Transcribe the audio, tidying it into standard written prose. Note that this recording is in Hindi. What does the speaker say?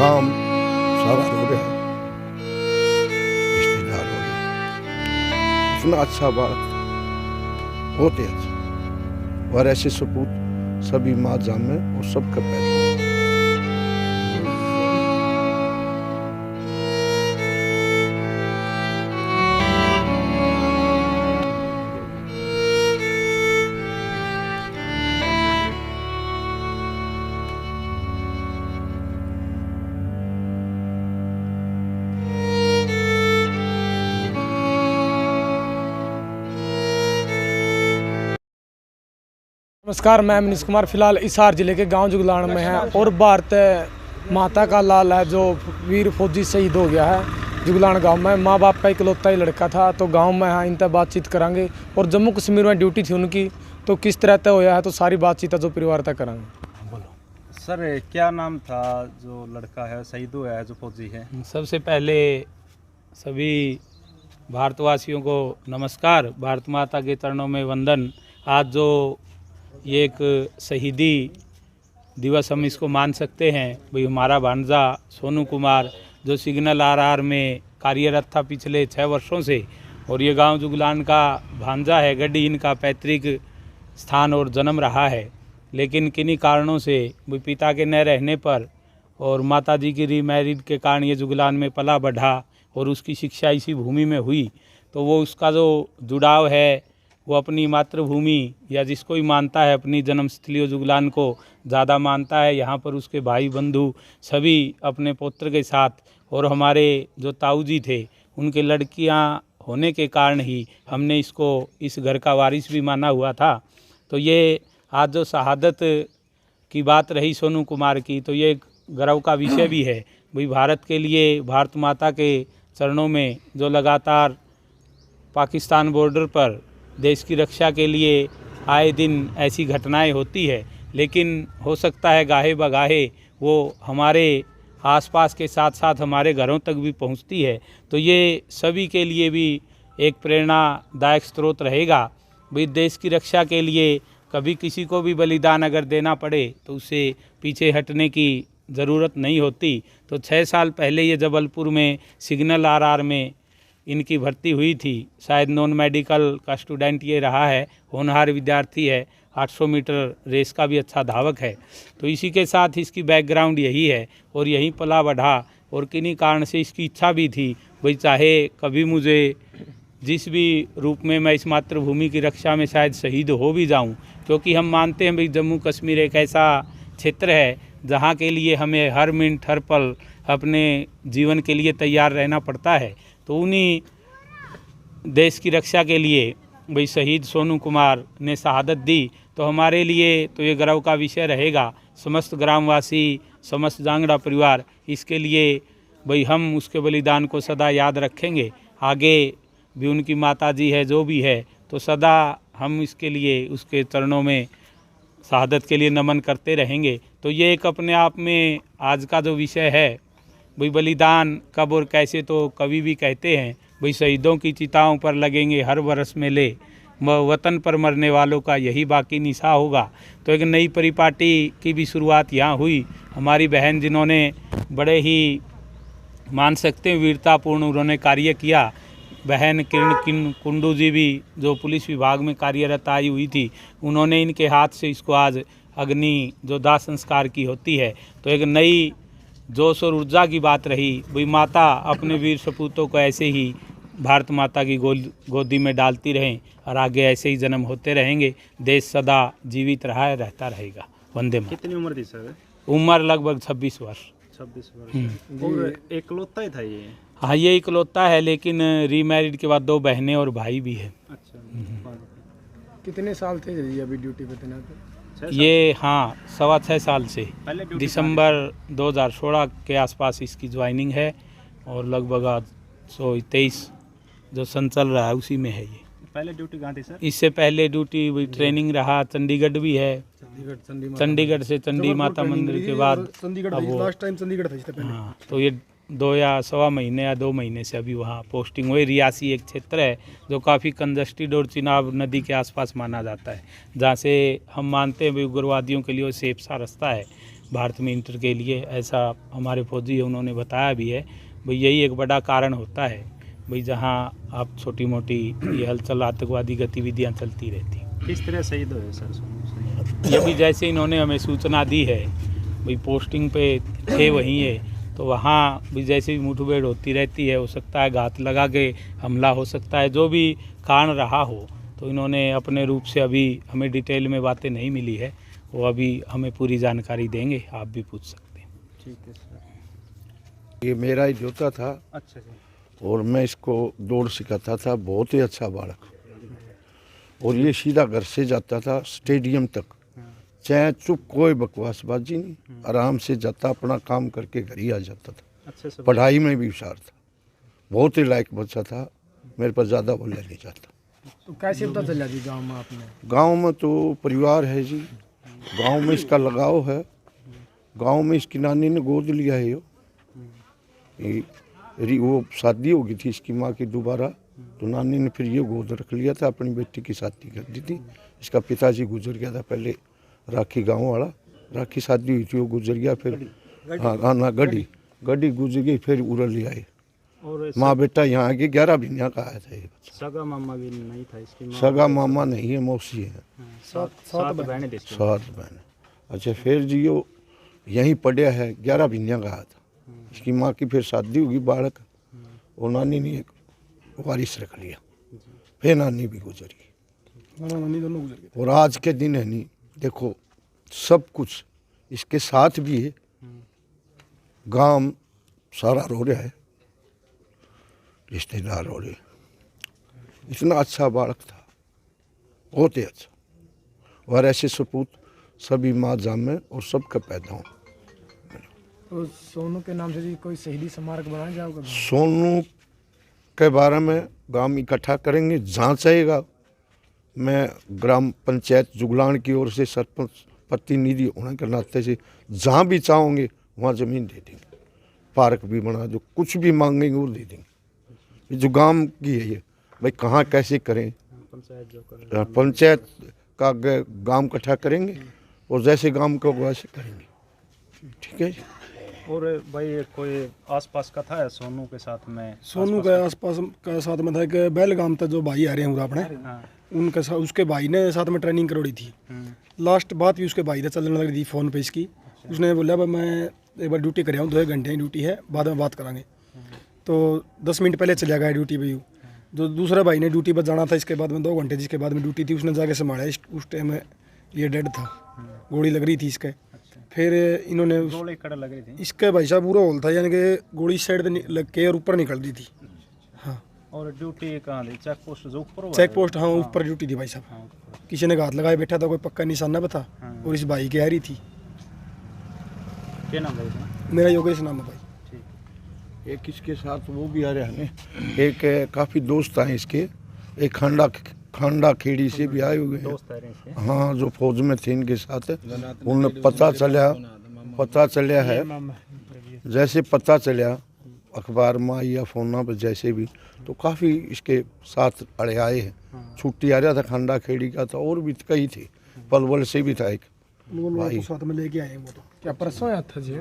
काम सारा हो रहा है, रिश्तेदार हो रहे, इतना अच्छा बात होते अच्छा। और ऐसे सपूत सभी माँ जामे और सबका पैदा हो। नमस्कार, मैं मनीष कुमार फिलहाल हिसार जिले के गांव जुगलान में है और भारत माता का लाल है जो वीर फौजी शहीद हो गया है जुगलान गांव में। माँ बाप का इकलौता ही लड़का था, तो गांव में हाँ इनसे बातचीत करेंगे और जम्मू कश्मीर में ड्यूटी थी उनकी, तो किस तरह तय होया है, तो सारी बातचीत है जो परिवार तक करेंगे। बोलो सर, क्या नाम था जो लड़का है शहीद हुआ है जो फौजी है? सबसे पहले सभी भारतवासियों को नमस्कार, भारत माता के चरणों में वंदन। आज जो ये एक शहीदी दिवस हम इसको मान सकते हैं, भाई हमारा भांजा सोनू कुमार जो सिग्नल आरआर में कार्यरत था पिछले 6 वर्षों से, और ये गांव जुगलान का भांजा है। गड्डी इनका पैतृक स्थान और जन्म रहा है, लेकिन किन्हीं कारणों से भाई पिता के न रहने पर और माताजी की रीमैरिड के कारण ये जुगलान में पला बढ़ा और उसकी शिक्षा इसी भूमि में हुई। तो वो उसका जो जुड़ाव है वो अपनी मातृभूमि या जिसको ही मानता है अपनी जन्मस्थली जुगलान को ज़्यादा मानता है। यहाँ पर उसके भाई बंधु सभी अपने पुत्र के साथ, और हमारे जो ताऊ जी थे उनके लड़कियाँ होने के कारण ही हमने इसको इस घर का वारिस भी माना हुआ था। तो ये आज जो शहादत की बात रही सोनू कुमार की, तो ये गर्व का विषय भी है। भाई भारत के लिए, भारत माता के चरणों में जो लगातार पाकिस्तान बॉर्डर पर देश की रक्षा के लिए आए दिन ऐसी घटनाएं होती है, लेकिन हो सकता है गाहे बगाहे वो हमारे आसपास के साथ साथ हमारे घरों तक भी पहुंचती है। तो ये सभी के लिए भी एक प्रेरणादायक स्रोत रहेगा। भाई देश की रक्षा के लिए कभी किसी को भी बलिदान अगर देना पड़े तो उससे पीछे हटने की ज़रूरत नहीं होती। तो 6 साल पहले ये जबलपुर में सिग्नल आरआर में इनकी भर्ती हुई थी। शायद नॉन मेडिकल का स्टूडेंट ये रहा है, होनहार विद्यार्थी है, 800 मीटर रेस का भी अच्छा धावक है। तो इसी के साथ इसकी बैकग्राउंड यही है और यहीं पला बढ़ा, और किन्हीं कारण से इसकी इच्छा भी थी भाई चाहे कभी मुझे जिस भी रूप में मैं इस मातृभूमि की रक्षा में शायद शहीद हो भी जाऊं, क्योंकि हम मानते हैं भाई जम्मू कश्मीर एक ऐसा क्षेत्र है जहां के लिए हमें हर मिनट हर पल अपने जीवन के लिए तैयार रहना पड़ता है। तो उन्हीं देश की रक्षा के लिए भाई शहीद सोनू कुमार ने शहादत दी, तो हमारे लिए तो ये गर्व का विषय रहेगा। समस्त ग्रामवासी, समस्त जांगड़ा परिवार इसके लिए भाई हम उसके बलिदान को सदा याद रखेंगे। आगे भी उनकी माताजी है जो भी है, तो सदा हम इसके लिए उसके चरणों में शहादत के लिए नमन करते रहेंगे। तो ये एक अपने आप में आज का जो विषय है भाई बलिदान कब और कैसे, तो कवि भी कहते हैं भाई शहीदों की चिताओं पर लगेंगे हर बरस मेले, वतन पर मरने वालों का यही बाकी निशा होगा। तो एक नई परिपाटी की भी शुरुआत यहाँ हुई। हमारी बहन जिन्होंने बड़े ही मान सकते हैं वीरतापूर्ण उन्होंने कार्य किया, बहन किरण कुंडू जी भी जो पुलिस विभाग में कार्यरत आई हुई थी, उन्होंने इनके हाथ से इसको आज अग्नि जो दाह संस्कार की होती है। तो एक नई जोश और ऊर्जा की बात रही। भाई माता अपने वीर सपूतों को ऐसे ही भारत माता की गोदी में डालती रहें और आगे ऐसे ही जन्म होते रहेंगे। देश सदा जीवित रहा है, रहता रहेगा। वंदे मातरम। कितनी उम्र थी सर? उम्र लगभग 26 वर्ष। 26 वर्ष। और इकलौता ही था ये? हाँ, ये इकलौता है, लेकिन रीमैरिड के बाद 2 बहनें और भाई भी है। अच्छा। कितने साल थे जी अभी ड्यूटी पे तैनात? ये हाँ 6.25 साल से, दिसंबर 2016 के आसपास इसकी ज्वाइनिंग है, और लगभग आज 123 जो सन चल रहा है उसी में है ये। पहले ड्यूटी कहाँ थी सर? इससे पहले ड्यूटी वही ट्रेनिंग रहा, चंडीगढ़ भी है। चंडीगढ़ से चंडी माता मंदिर के बाद लास्ट टाइम चंडीगढ़ था इससे पहले। हाँ, तो ये 2 या सवा महीने या 2 महीने से अभी वहाँ पोस्टिंग हुई। रियासी एक क्षेत्र है जो काफ़ी कंजस्टेड और चिनाब नदी के आसपास माना जाता है, जहाँ से हम मानते हैं भाई उग्रवादियों के लिए वो सेफ सा रास्ता है। भारत में इंटर के लिए, ऐसा हमारे फौजी है उन्होंने बताया भी है। भाई यही एक बड़ा कारण होता है भाई, जहाँ आप छोटी मोटी ये हलचल आतंकवादी गतिविधियाँ चलती रहती। किस तरह शहीद हुए सर सोनू सही? ये भी जैसे इन्होंने हमें सूचना दी है भाई, पोस्टिंग पे थे वहीं है, तो वहाँ भी जैसे भी मुठभेड़ होती रहती है, हो सकता है घात लगा के हमला हो सकता है, जो भी कारण रहा हो। तो इन्होंने अपने रूप से अभी हमें डिटेल में बातें नहीं मिली है, वो अभी हमें पूरी जानकारी देंगे, आप भी पूछ सकते हैं। ठीक है सर। ये मेरा ही जोता था अच्छा जी। और मैं इसको दौड़ सिखाता था, बहुत ही अच्छा बालक। और ये सीधा घर से जाता था स्टेडियम तक, चाहे चुप, कोई बकवासबाजी नहीं, आराम से जाता, अपना काम करके घर ही आ जाता था। अच्छे से पढ़ाई में भी होशियार था, बहुत ही लायक बच्चा था, मेरे पर ज़्यादा बोलना नहीं चाहता। तो कैसे पता चला जी गांव में आपने? गांव में तो परिवार है जी, गांव में इसका लगाव है, गांव में इसकी नानी ने गोद लिया है। वो शादी हो गई थी इसकी माँ की दोबारा, तो नानी ने फिर ये गोद रख लिया था, अपनी बेटी की शादी कर दी थी। इसका पिताजी गुजर गया था पहले, राखी गांव वाला, राखी शादी हुई थी, वो गुजर गया। फिर हाँ ना, गड्डी गुजर गई, फिर उड़ल आए। और माँ बेटा यहाँ आके 11 महीना का आया था ये बच्चा। सगा मामा भी नहीं था इसकी माँ? सगा मामा नहीं है, मौसी है, सात बहनें थी इसकी। 7 बहन। अच्छा, फिर जी वो यहीं पढ़िया है, 11 महीना का आया था। इसकी माँ की फिर शादी होगी, बालक, और नानी ने एक वारिस रख लिया, फिर नानी भी गुजर गई। नानी दोनों गुजर गए। और आज के दिन है नहीं, देखो सब कुछ इसके साथ भी है, गांव सारा रो रहा है, रिश्तेदार रो रहे। इतना अच्छा बालक था, बहुत ही अच्छा। और ऐसे सपूत सभी माँ जामे और सबका पैदा हो। तो सोनू के नाम से जी कोई शहीदी स्मारक बनाया जाएगा? सोनू के बारे में गांव इकट्ठा करेंगे, जहाँ चाहेगा। मैं ग्राम पंचायत जुगलान की ओर से सरपंच प्रतिनिधि होने के नाते से जहाँ भी चाहोगे वहाँ ज़मीन दे देंगे, पार्क भी बना दो, कुछ भी मांगेंगे वो दे देंगे। जो गांव की है ये, भाई कहाँ कैसे करें, पंचायत का गांव इकट्ठा करेंगे और जैसे गांव को वैसे करेंगे। ठीक है जी। और भाई कोई आसपास का था सोनू के साथ में? सोनू के आसपास का साथ में था कि बेलगाम तक जो भाई आ रहे हैं अपने, हाँ। उनके साथ उसके भाई ने साथ में ट्रेनिंग करवाई थी। लास्ट बात भी उसके भाई से चलने लगी थी फ़ोन पे इसकी। उसने बोला भाई मैं एक बार ड्यूटी कर आऊँ, 2 घंटे की ड्यूटी है, बाद में बात करांगे। तो 10 मिनट पहले चला गया ड्यूटी पे। जो दूसरा भाई ने ड्यूटी पर जाना था, इसके बाद में 2 घंटे जिसके बाद में ड्यूटी थी, उसने जाके संभाला। उस टाइम में ये डेड था, गोली लग रही थी इसके। फिर इन्होंने गोली कड़ लग रही थी इसके भाई साहब पूरा होल था, यानी कि गोली साइड लग के और ऊपर निकल रही थी। हाँ, और ड्यूटी कहाँ थी? चेक पोस्ट जो ऊपर हुआ चेक पोस्ट, हाँ ऊपर ड्यूटी थी भाई साहब। हाँ, किसी ने घात लगाए बैठा था, कोई पक्का निशाना बता। और इस भाई की आ रही थी। क्या नाम है इसका? मेरा योगेश नाम है भाई। ठीक। एक इसके साथ वो भी आ रहे हैं, एक काफ़ी दोस्त हैं इसके, एक खांडा खेड़ी से भी आए हुए हैं। दोस्त आ रहे हैं इसके? हाँ, जो फौज में थे इनके साथ, उन्हें पता चला है, जैसे पता चला अखबार में या फोन पर जैसे भी, तो काफ़ी इसके साथ अड़े आए हैं। छुट्टी आ रहा था, खांडा खेड़ी का था, और भी कई थे, पलवल से भी था एक भाई। साथ में लेके आए वो तो। क्या परसों आया था जी?